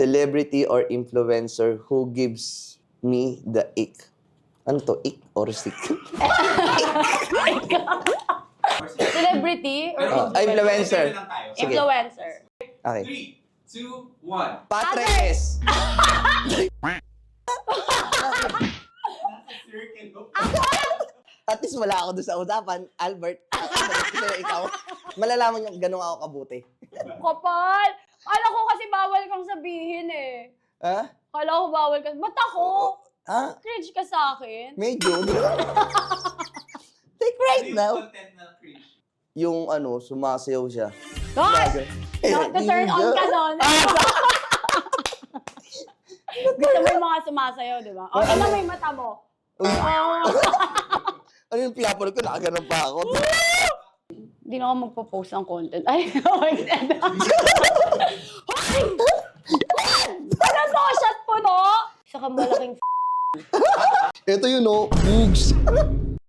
Celebrity or influencer who gives me the ick. Ano to? Ick or sick? Celebrity or Influencer. Sige. influencer? Okay. 3, 2, 1. Patres! At least wala ako doon sa usapan. Albert, kasi ikaw, malalaman yung ganun ako kabuti. Kapal! Kala ko kasi bawal kang sabihin eh. Ha? Kala ko bawal ka. Ba't ako? Ha? Cringe ka sa akin? Medyo. Take right now. Content na cringe. Yung sumasayaw siya. God! Na-turn on ka nun. Gusto mo yung mga sumasayaw, di ba? O, ito mo yung mata mo. Ano yung pinapanood ko? Nakaganon pa ako. Hindi na ako magpo-post ng content. Ay, oh my God. Hoy! Ano to? Shot po, no? Sa kamalaking Ito yun, Boogs.